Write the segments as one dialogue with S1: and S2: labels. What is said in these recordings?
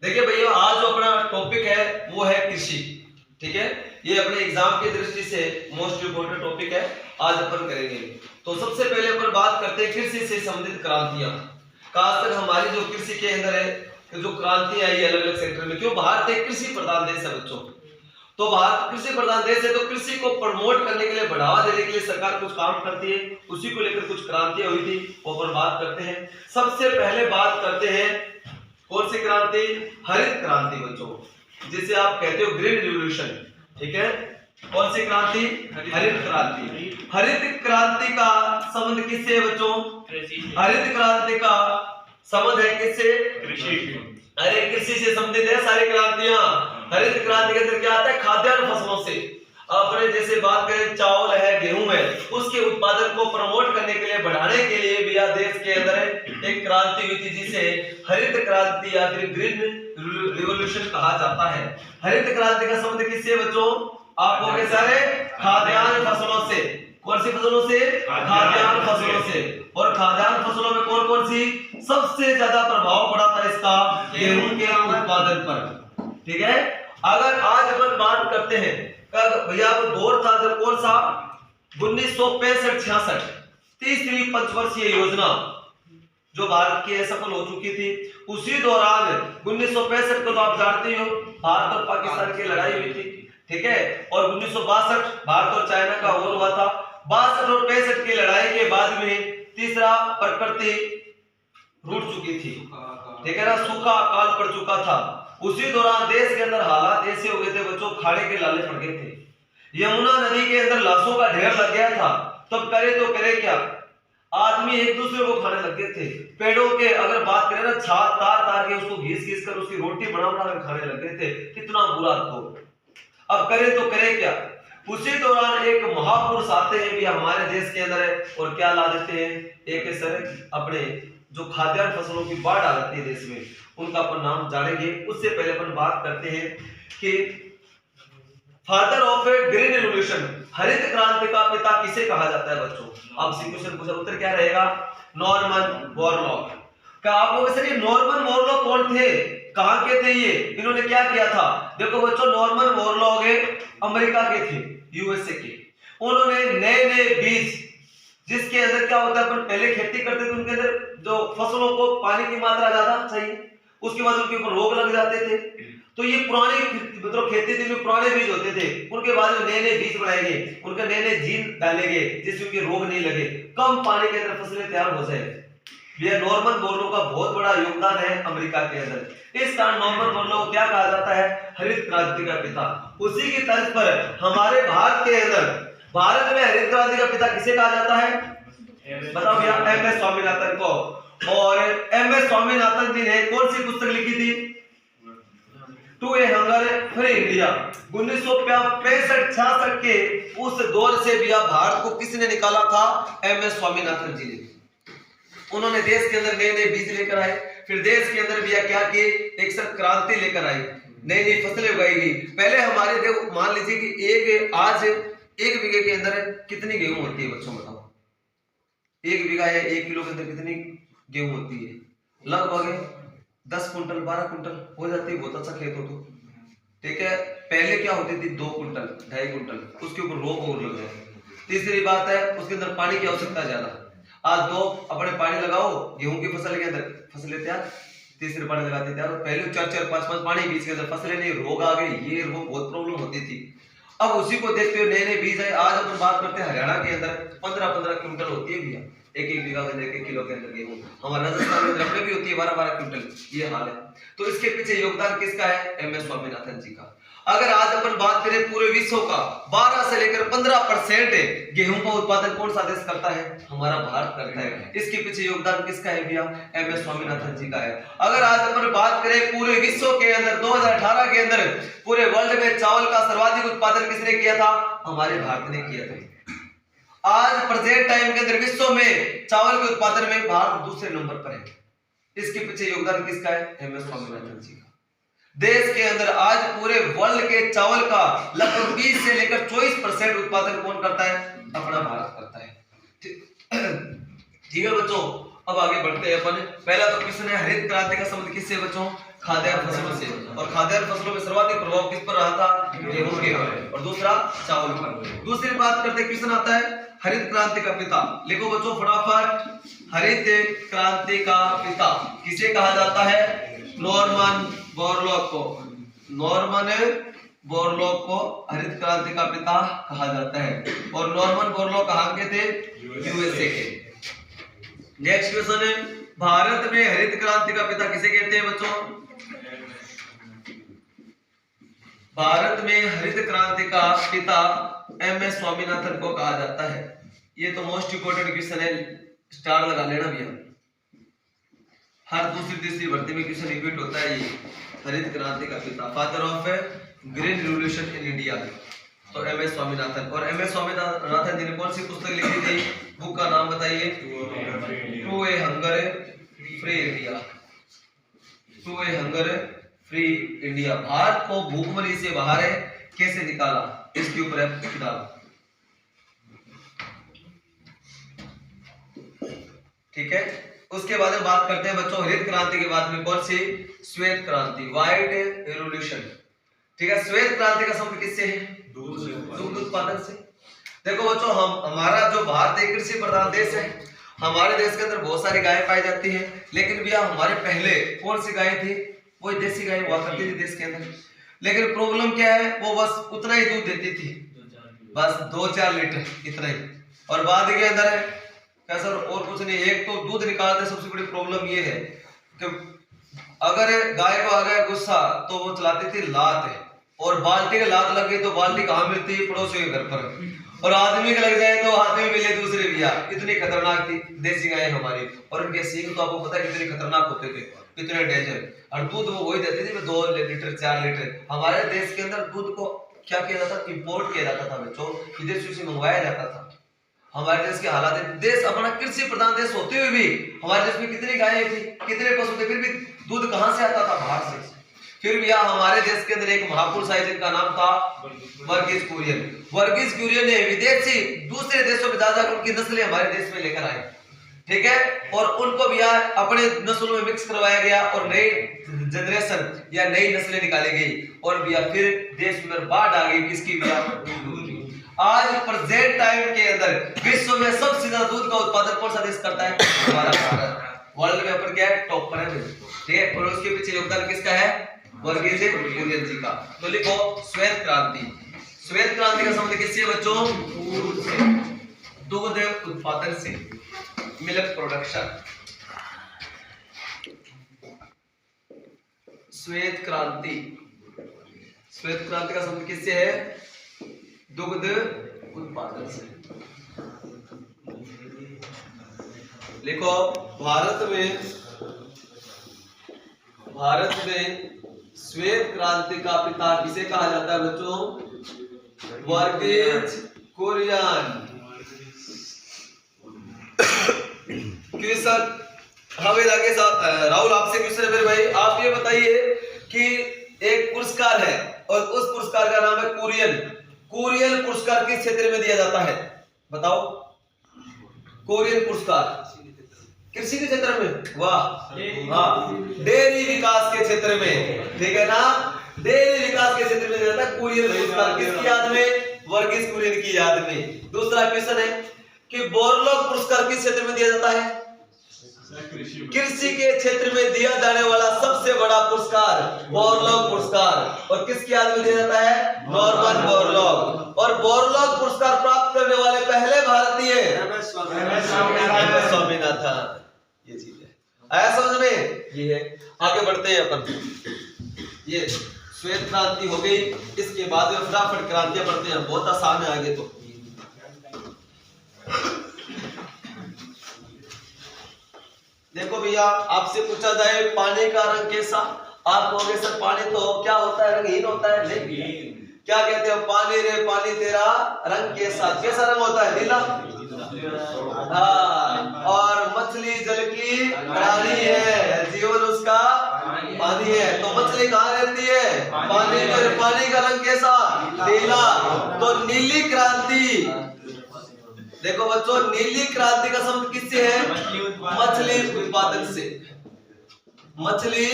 S1: देखिए भैया, आज जो अपना टॉपिक है वो है कृषि। ठीक है, ये अपने एग्जाम की दृष्टि से मोस्ट इंपोर्टेंट टॉपिक है, आज अपन करेंगे। तो सबसे पहले अपन बात करते हैं कृषि से संबंधित क्रांतियां। खासकर हमारी जो कृषि के अंदर है, जो क्रांति आई अलग अलग सेक्टर में। क्यों? भारत एक कृषि प्रधान देश है बच्चों। तो भारत कृषि प्रधान देश है, तो कृषि को प्रमोट करने के लिए, बढ़ावा देने के लिए सरकार कुछ काम करती है। उसी को लेकर कुछ क्रांतियां हुई थी, वो अपन बात करते हैं। सबसे पहले बात करते हैं कौन सी क्रांति? हरित क्रांति बच्चों, जिसे आप कहते हो ग्रीन रिवॉल्यूशन। ठीक है, कौन सी क्रांति? हरित क्रांति। हरित क्रांति का संबंध किससे है बच्चों? हरित क्रांति का संबंध है किससे? कृषि। अरे कृषि से संबंधित है सारी क्रांतियां। हरित क्रांति के अंदर क्या आता है? खाद्यान्न फसलों से। अपने जैसे बात करें चावल है, गेहूं है, उसके उत्पादन को प्रमोट करने के लिए, बढ़ाने के लिए भी देश के अंदर एक क्रांति हुई थी, जिसे हरित क्रांति या फिर ग्रीन रिवॉल्यूशन कहा जाता है। हरित क्रांति का संबंध किससे बच्चों? आप बोले सारे खाद्यान्न फसलों से। कौन सी फसलों से? खाद्यान्न फसलों से। और खाद्यान्न फसलों में कौन कौन सी? सबसे ज्यादा प्रभाव पड़ा था इसका गेहूं के उत्पादन पर। ठीक है, अगर आज अपन बात करते हैं, भैया वो दौर था जब कौन सा? 1965-66 तीसरी पंचवर्षीय योजना जो भारत की सफल हो चुकी थी। उसी दौरान 1965 को तो आप जानते हो, भारत और पाकिस्तान की लड़ाई हुई थी। ठीक है, और 1962 भारत और चाइना का वॉर हुआ था। 62 और 65 की लड़ाई के बाद में तीसरा प्रकृति रूठ चुकी थी। ठीक है ना, सूखा काल पड़ चुका था। उसी दौरान देश के अंदर हालात ऐसे हो गए थे बच्चों, खाड़े के लाले पड़ गए थे। यमुना नदी के अंदर लाशों का ढेर लग गया था। तब करे तो करे क्या? आदमी एक दूसरे को खाने लग गए थे। पेड़ों के अगर बात करें ना, छाल तार तार के उसको घिस कर उसकी रोटी बना कर खाने लग गए थे। कितना बुरा तो। अब करे तो करे क्या? उसी दौरान एक महापुरुष आते हैं भी हमारे देश के अंदर है, और क्या ला देते हैं? एक सर अपने जो खाद्यान्न फसलों की बाढ़ आ जाती है देश में, उनका अपन नाम जानेंगे। उससे पहले अपन बात करते हैं कि father of A green revolution, हरित क्रांति का पिता किसे कहा जाता है बच्चों? आपसे क्वेश्चन पूछा, उत्तर क्या रहेगा? Norman Borlaug. क्या आप लोग सर ये नॉर्मन बोरलॉग कौन थे? कहां के थे ये? इन्होंने क्या किया था? देखो बच्चों, नॉर्मन बोरलॉग अमेरिका के थे, यूएसए के। उन्होंने नए नए बीज, जिसके अंदर क्या होता है, अपन पहले खेती करते थे, उनके अंदर जो फसलों को पानी की मात्रा ज्यादा चाहिए, उसके बाद उनके ऊपर रोग लग जाते थे। तो ये पुरानी मतलब खेती थी, में पुराने बीज होते थे, उनके बाद में नए नए बीज बनाए गए, उनके नए नए जीन डाले गए, जिससे उनके रोग नहीं लगे, कम पानी के अंदर फसलें तैयार हो जाए। ये नॉर्मन बोरलॉग का बहुत बड़ा योगदान है अमेरिका के अंदर। इस कारण नॉर्मन बोरलॉग को क्या कहा जाता है? हरित क्रांति का पिता। उसी की तर्ज पर हमारे भारत के अंदर, भारत में हरित क्रांति का पिता किसे कहा जाता है? बताओ भैया। एम एस स्वामीनाथन को। और एम एस स्वामीनाथन जी ने कौन सी पुस्तक लिखी थी? To a hunger free India. 1965-66 के उस दौर से भी भारत को किसने निकाला था? एम एस स्वामीनाथन जी ने। उन्होंने देश के अंदर नए नए बीज लेकर आए, फिर देश के अंदर भी क्या किए? एक सर क्रांति लेकर आए, नई नई फसलें उगाई गई। पहले हमारे देखो, मान लीजिए कि आज एक बीघे के अंदर कितनी गेहूं होती है बच्चों? बताओ, एक बीघा या 1 किलो के अंदर कितनी गेहूं होती है? लगभग 10 कुंटल 12 कुंटल हो जाती है, बहुत अच्छा खेत हो तो। ठीक है, पहले क्या होती थी? 2 कुंटल 2.5 कुंटल, उसके ऊपर रोग और लग जाए। तीसरी बात है, उसके अंदर पानी की आवश्यकता ज्यादा। आज 2 अपने पानी लगाओ गेहूं की फसल के अंदर, फसलें तैयार। तीसरे पानी लगाते तैयार। पहले 4-4 5-5 पानी बीज के अंदर फसलें नहीं, रोग आ गए, ये वो बहुत प्रॉब्लम होती थी। अब उसी को देखते हुए नए नए बीज है। आज अपन बात करते हैं हरियाणा के अंदर 15-15 क्विंटल होती है भैया, एक बीघा के अंदर 1 किलो के अंदर गेहूं। हमारे राजस्थान में द्रव्य भी होती है 12-12 क्विंटल। ये हाल है। तो इसके पीछे योगदान किसका है? एम एस स्वामीनाथन जी का। अगर आज अपन बात करें पूरे विश्व का, 12 से लेकर 15% गेहूं का उत्पादन कौन सा देश करता है? हमारा भारत करता है। इसके पीछे योगदान किसका है भैया? एम एस स्वामीनाथन जी का है। अगर आज अपन बात करें पूरे विश्व के अंदर 2018 के अंदर पूरे वर्ल्ड में चावल का सर्वाधिक उत्पादन किसने किया था? हमारे भारत ने किया था। आज प्रेजेंट टाइम के अंदर विश्व में चावल के उत्पादन में भारत दूसरे नंबर पर है। इसके पीछे योगदान किसका है? एम एस स्वामीनाथन जी का। देश के अंदर आज पूरे वर्ल्ड के चावल का लगभग 20 से लेकर 24% उत्पादन कौन करता है? अपना भारत करता है। ठीक है बच्चों, अब आगे बढ़ते हैं अपन। पहला तो किसने हरित क्रांति का संबंध किससे बच्चों? खाद्यान्न फसलों से, और खाद्यान्न फसलों में सर्वाधिक प्रभाव किस पर रहा था? गेहूं के ऊपर, और दूसरा चावल पर। दूसरी बात करते क्वेश्चन आता है हरित क्रांति का पिता। लिखो बच्चों फटाफट, हरित क्रांति का पिता किसे कहा जाता है? नॉर्मन बोरलॉग को। नॉर्मन बोरलॉग को हरित क्रांति का पिता कहा जाता है, और नॉर्मन बोरलॉग कहाँ के थे? यूएसए के। नेक्स्ट क्वेश्चन है भारत में हरित क्रांति का पिता किसे कहते हैं बच्चों? भारत में हरित क्रांति का पिता एमएस स्वामीनाथन को कहा जाता है। ये तो मोस्ट इंपोर्टेंट क्वेश्चन है, स्टार लगा लेना भैया। हर दूसरी तीसरी भर्ती में क्वेश्चन रिपीट होता है। ये हरित क्रांति का पिता, father of green revolution in India, तो एमएस स्वामीनाथन। और एमएस स्वामीनाथन जी ने कौन सी पुस्तक लिखी थी? बुक का नाम बताइए। To a hunger free India. To a hunger free India. Bharat को भूखमरी से बाहर कैसे निकाला, इसके ऊपर है किताब। ठीक है, उसके बाद में बात करते हैं बच्चों हरित क्रांति के बाद में कौन सी? श्वेत क्रांति, व्हाइट रेवोल्यूशन। ठीक है, श्वेत क्रांति का संबंध किससे है? दूध उत्पादन से। देखो बच्चों, हमारा जो भारत एक कृषि प्रधान देश है, हमारे देश के अंदर बहुत सारी गायें पाई जाती है, लेकिन भैया हमारे पहले कौन सी गायें थी? वो देसी गाय हुआ करती थी देश के अंदर। लेकिन प्रॉब्लम क्या है? वो बस उतना ही दूध देती थी, बस 2-4 लीटर इतना ही। और बाद के अंदर है क्या सर? और कुछ नहीं, एक तो दूध निकालते। सबसे बड़ी प्रॉब्लम ये है कि अगर गाय को आ गया गुस्सा तो वो चलाती थी लात, और बाल्टी के लात लग गई तो बाल्टी कहाँ मिलती है? पड़ोसियों के घर पर। और आदमी के लग जाए तो हाथ में मिले दूसरे भैया। इतनी खतरनाक थी देसी गाय हमारी, और उनके सींग तो आपको पता है कितने खतरनाक होते थे, कितने डेंजर। और दूध वो वही देती थी 2 लीटर 4 लीटर। हमारे देश के अंदर दूध को क्या किया जाता था? इंपोर्ट किया जाता था बच्चों, विदेशों से मंगवाया जाता था। हमारे देश के हालात, देश अपना कृषि प्रधान देश होते हुए भी हमारे देश में कितनी गायें थी, कितने पशु थे, फिर भी दूध कहां से आता था? बाहर से। फिर भी हमारे देश के अंदर एक महापुरुष आए जिनका नाम था वर्गीज कुरियन। वर्गीज कुरियन ने विदेशी दूसरे देशों में जाकर उनकी नस्लें हमारे देश में लेकर आए। ठीक है, और उनको भी अपने नस्लों में मिक्स करवाया गया, और नई जनरेशन या नई नस्लें निकाली गई, और भैया फिर देश में बाढ़ आ गई। किसकी? भैया दूध की। आज प्रेजेंट टाइम के अंदर विश्व में सबसे ज्यादा दूध का उत्पादन कौन सा देश करता है? हमारा भारत। वर्ल्ड में ऊपर क्या है? टॉप पर है। ठीक है, और उसके पीछे योगदान किसका है? वर्गीज कुरियन जी का। तो लिखो श्वेत क्रांति। श्वेत क्रांति का संबंध किससे बच्चों? दूध उत्पादन से, मिल्क प्रोडक्शन। श्वेत क्रांति, श्वेत क्रांति का संबंध किससे है? दुग्ध उत्पादन से। लिखो भारत में श्वेत क्रांति का पिता किसे कहा जाता है बच्चों? वर्गीज कुरियन। क्वेश्चन हमें आगे राहुल आपसे क्वेश्चन है मेरे भाई, आप ये बताइए कि एक पुरस्कार है और उस पुरस्कार का नाम है कुरियन। कुरियन पुरस्कार किस क्षेत्र में दिया जाता है? बताओ। कुरियन पुरस्कार कृषि के क्षेत्र में? वाह, हाँ, डेयरी विकास के क्षेत्र में। ठीक है ना, डेयरी विकास के क्षेत्र में दिया जाता है कुरियन पुरस्कार। किसकी याद में? वर्गीज कुरियन की याद में। दूसरा क्वेश्चन है कि बोरलॉग पुरस्कार किस क्षेत्र में दिया जाता है? कृषि के क्षेत्र में दिया जाने वाला सबसे बड़ा पुरस्कार बोरलॉग पुरस्कार, और किसकी याद में दिया जाता है? Norman Borlaug. और बोरलॉग पुरस्कार प्राप्त करने वाले पहले भारतीय एमएस स्वामीनाथन। ये चीज है, आया समझ में? ये है। आगे बढ़ते हैं अपन। ये श्वेत क्रांति हो गई, इसके बाद में फटाफट क्रांतियां बढ़ते हैं, बहुत आसान है आगे। तो देखो भैया, आपसे पूछा जाए पानी का रंग कैसा, आप कहोगे सर पानी तो क्या होता है? रंगहीन होता है। नहीं, क्या कहते हो? पानी रे पानी तेरा रंग कैसा? कैसा रंग होता है? नीला। हाँ, और मछली जल की प्राणी है, जीवन उसका पानी है। तो मछली कहाँ रहती है? पानी में। पानी का रंग कैसा? नीला। तो नीली क्रांति, देखो बच्चों, नीली क्रांति का संबंध किससे है? मछली उत्पादन से। मछली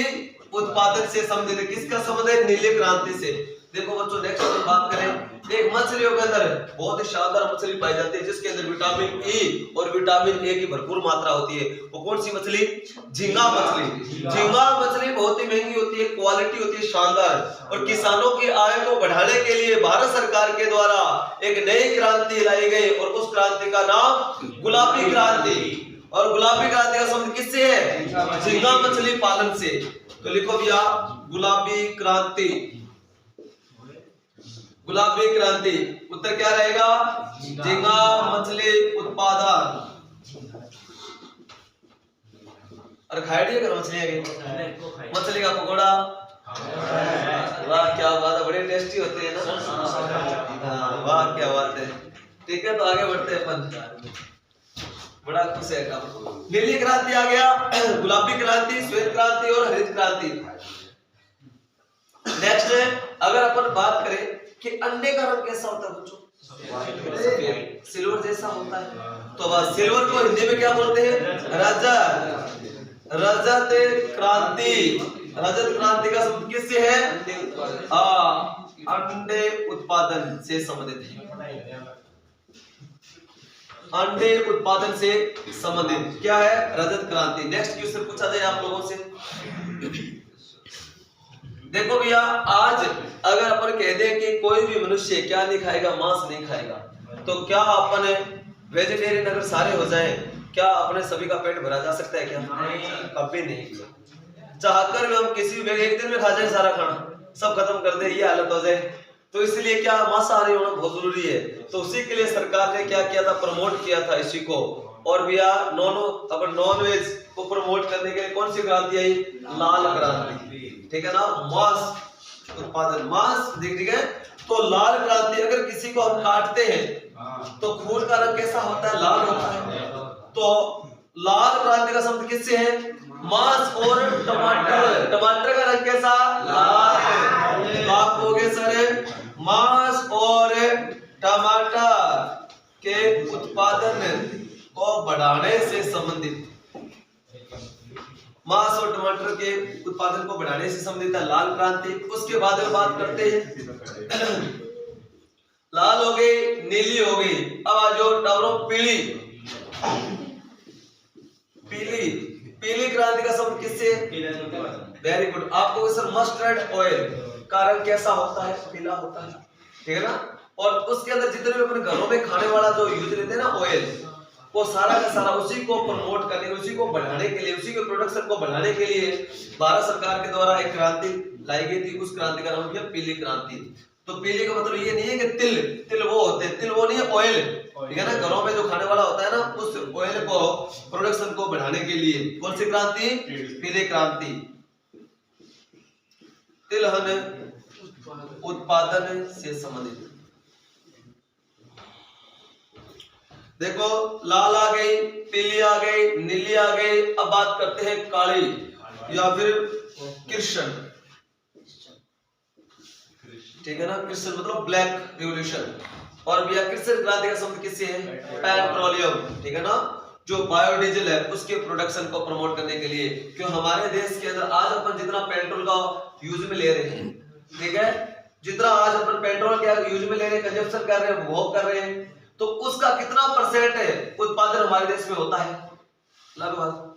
S1: उत्पादन से संबंधित। किसका संबंध है? नीली क्रांति से। देखो बच्चों नेक्स्ट अपन बात करें, एक मछलियों के अंदर बहुत ही शानदार मछली पाई जाती है जिसके अंदर विटामिन ई और विटामिन ए की भरपूर मात्रा होती है। वो कौन सी मछली? झींगा मछली। झींगा मछली बहुत ही महंगी होती है, क्वालिटी होती है शानदार, और किसानों की आय को बढ़ाने के लिए भारत सरकार के द्वारा एक नई क्रांति लाई गई और उस क्रांति का नाम गुलाबी क्रांति। और गुलाबी क्रांति का संबंध किससे है? झींगा मछली पालन से। तो लिखो भैया गुलाबी क्रांति। गुलाबी क्रांति उत्तर क्या रहेगा? झींगा मछली उत्पादन। और खाई कर मछली का पकौड़ा, वाह क्या बात है, बड़े टेस्टी होते हैं ना। वाह क्या बात है। ठीक है तो आगे बढ़ते हैं अपन, बड़ा खुश है काम। नीली क्रांति आ गया, गुलाबी क्रांति, श्वेत क्रांति और हरित क्रांति। नेक्स्ट है अगर अपन बात करें कि अंडे का रंग कैसा होता है बच्चों? सफेद, सिल्वर जैसा होता है। तो बस सिल्वर को हिंदी में क्या बोलते हैं? रजत। रजत क्रांति। रजत क्रांति का संबंध किससे है? अंडे उत्पादन से संबंधित है। अंडे उत्पादन से संबंधित क्या है? रजत क्रांति। नेक्स्ट क्वेश्चन पूछा जाए आप लोगों से। देखो भैया आज अगर अपन कह दें कि कोई भी मनुष्य क्या नहीं खाएगा? मांस नहीं खाएगा, तो क्या अपन वेजिटेरियन अगर सारे हो जाएं, क्या अपने सभी का पेट भरा जा सकता है क्या? कभी नहीं। चाहकर भी हम किसी भी एक दिन में खा जाए सारा खाना, सब खत्म कर दे, ये हालत हो जाए। तो इसलिए क्या मांसाहारी होना बहुत जरूरी है। तो उसी के लिए सरकार ने क्या किया था? प्रमोट किया था इसी को। और भैया नॉन वेज को प्रमोट करने के लिए कौन सी क्रांति आई? लाल क्रांति। ठीक है ना, मांस उत्पादन, मांस ठीक है। तो लाल क्रांति, अगर किसी को हम काटते हैं तो खून का रंग कैसा होता है? लाल होता है। तो लाल क्रांति का संबंध किससे है? मांस और टमाटर। टमाटर का रंग कैसा? लाल है। तो आप कहोगे सर मांस और टमाटर के उत्पादन को बढ़ाने से संबंधित, मांस और टमाटर के उत्पादन को बढ़ाने से संबंधित है लाल क्रांति। उसके बाद में बात करते हैं लाल हो गई, नीली हो गई, अब आ जाओ टावरों पीली। पीली पीली क्रांति का संबंध किससे? Very good. आपको सर मस्टर्ड ऑयल का रंग कैसा होता है? पीला होता है। ठीक है ना। और उसके अंदर जितने भी अपने घरों में खाने वाला जो यूज लेते हैं ना ऑयल, वो सारा का सारा उसी को प्रमोट करने, उसी को बढ़ाने के लिए, उसी के प्रोडक्शन को बढ़ाने के लिए भारत सरकार के द्वारा एक क्रांति लाई गई थी। उस क्रांति का नाम क्या? पीली क्रांति। तो पीली का मतलब ये नहीं है कि तिल वो होते हैं, तिल वो नहीं है, ऑयल। ठीक है ना, घरों में जो खाने वाला होता है ना, उस ऑयल को प्रोडक्शन को बढ़ाने के लिए कौन सी क्रांति? पीली क्रांति। तिलहन उत्पादन से संबंधित। देखो लाल आ गई, पीली आ गई, नीली आ गई। अब बात करते हैं काली या फिर कृष्ण। ठीक है ना, कृष्ण मतलब ब्लैक रिवॉल्यूशन। और भैया कृष्ण क्रांति का संबंध किससे है? पेट्रोलियम। ठीक है ना, जो बायोडीजल है उसके प्रोडक्शन को प्रमोट करने के लिए। क्यों हमारे देश के अंदर आज अपन जितना पेट्रोल का यूज में ले रहे हैं, ठीक है, जितना आज अपन पेट्रोल का यूज में ले रहे हैं, कंजप्शन कर रहे हैं, उपभोग कर रहे हैं, तो उसका कितना परसेंट है उत्पादन हमारे देश में होता है? लगभग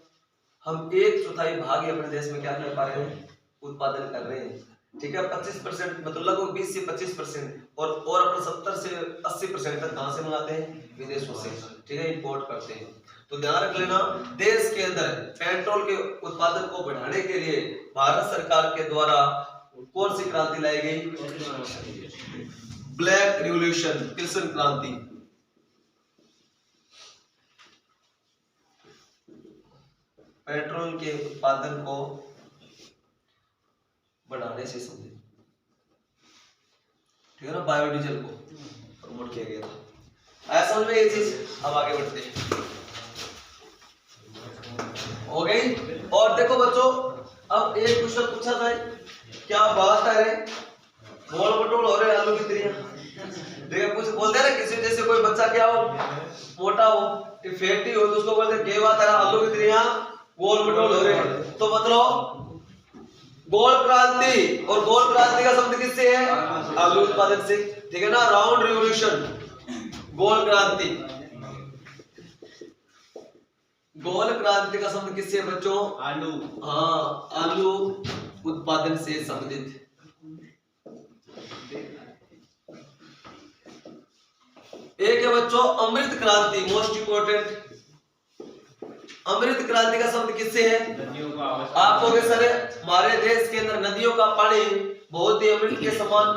S1: हम 1/4 भाग ही अपने देश में क्या कर पा रहे हैं? उत्पादन कर रहे हैं। ठीक है, 25% मतलब लगभग 20 से 25%। और अपन 70 से 80% तक कहां से मंगाते हैं? विदेशों से। ठीक है, इंपोर्ट करते हैं। तो ध्यान रख लेना, देश के अंदर पेट्रोल के उत्पादन को बढ़ाने के लिए भारत सरकार के द्वारा कौन सी क्रांति लाई गई? ब्लैक रिवॉल्यूशन, कृष्ण क्रांति। पेट्रोल के उत्पादन को बढ़ाने से संबंधित। ठीक है ना, बायोडीजल को प्रमोट किया गया था। ऐसा में ये चीज। अब आगे बढ़ते हैं, हो गई। और देखो बच्चों, अब एक क्वेश्चन पूछा जाए, क्या बात है, गोल मटोल हो रहे आलू की तिरियां। देखो कुछ बोलते हैं ना, किसी जैसे कोई बच्चा क्या हो, मोटा हो, फैटी हो, तो उसको बोलते हैं क्या बात है, आलू की तिरियां गोल मटोल हो रहे। तो मतलब गोल क्रांति, और गोल क्रांति का शब्द किससे है? आलू उत्पादन से, ठीक है ना। राउंड रिवोल्यूशन, गोल क्रांति, गोल क्रांति का शब्द किससे है बच्चों?
S2: आलू।
S1: हाँ, आलू उत्पादन से संबंधित। एक है बच्चों अमृत क्रांति, मोस्ट इंपोर्टेंट। अमृत क्रांति का शब्द किससे है?
S2: नदियों का
S1: आपको भी सर हमारे देश के अंदर नदियों का पानी बहुत ही अमृत के समान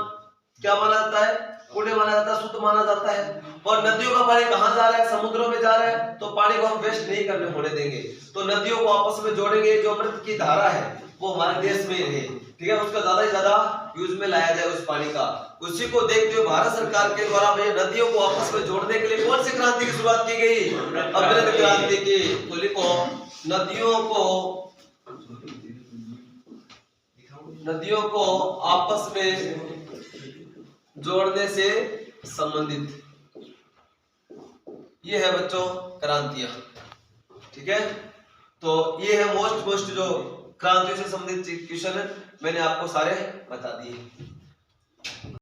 S1: क्या माना जाता है? पुण्य माना जाता है, शुद्ध माना जाता है। और नदियों का पानी कहाँ जा रहा है? समुद्रों में जा रहा है। तो पानी को हम वेस्ट नहीं करने होने देंगे, तो नदियों को आपस में जोड़ेंगे। जो अमृत की धारा है वो हमारे देश में रहे, ठीक है, उसका ज्यादा से ज्यादा यूज में लाया जाए उस पानी का। उसी को देखते हुए भारत सरकार के द्वारा भैया नदियों को आपस में जोड़ने के लिए कौन सी क्रांति की शुरुआत की गई? अमृत क्रांति की। तो लिखो नदियों को आपस में जोड़ने से संबंधित ये है बच्चों क्रांतियां, ठीक है। तो ये है मोस्ट जो क्रांतियों से संबंधित क्वेश्चन है, मैंने आपको सारे बता दिए।